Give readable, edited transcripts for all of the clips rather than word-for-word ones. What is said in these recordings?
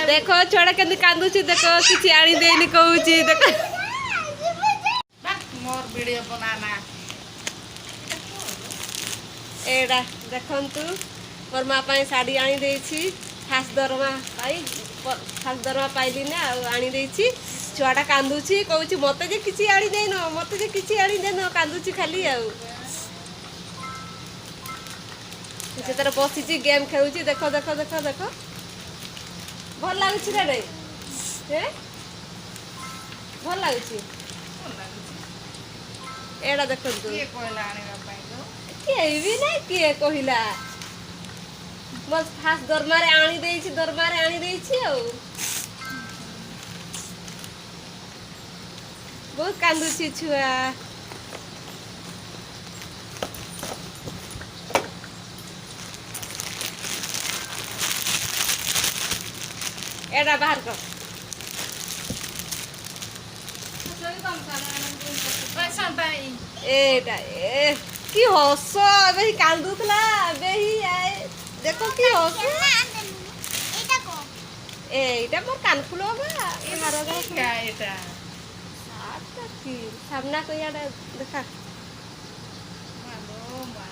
देखो छोड़ा केंदी कांदुची देखो किछि आनी देनी कहूची देखो मोर वीडियो बनाना एडा देखंतु मोर माँ पाई साड़ी आनी देछि फास्ट दरमा पाइली ना आनी देछि छुआटा कांदुची कहूची मते जे किछि आनी देनो मते जे किछि आनी देनो कांदुची खाली आउ से तर बसिची गेम खेलुची देखो देखो देखो देखो भल लागुची रे रे हे भल लागुची एडा देखंतु किए कहला आनिबा पाई तो किए भी नहीं किए कहिला बस फास्ट दरमारे आनी देछि औ बहुत कांदुची छुआ एडा बाहर कर पैसा पाई एडा ए की हसो अबे ही कांदुतला अबे ही आए देखो की हसो এটা কো এইটা মোর কানফুল বাবা ए হারো গা क्या এটা আচ্ছা কি সামনা কইয়াটা দেখা মালো মা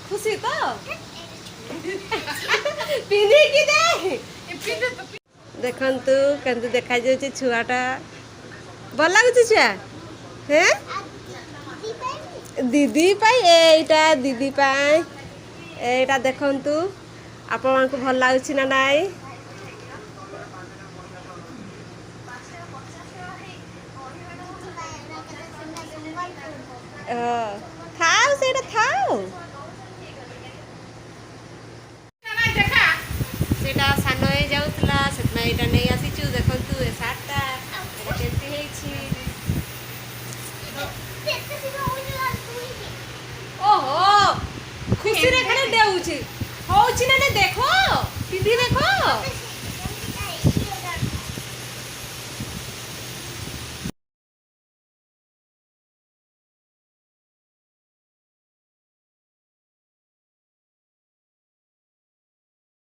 খুশি তো পিনি কি দে ए पिने तो देखंतु केंतु देखा जाउची छुआटा भल लागुची छुआ हे दीदी पाई एटा दीदी पाई एटा देखंतु आपण मानकु भल लागुची ना नाई थाओ सेटा थाओ ना देखा सेटा सानो हे जाउतला सेतना एटा नै आसीचु देखंतु ए सातटा एटा केंती हेछि ओहो खुशी रे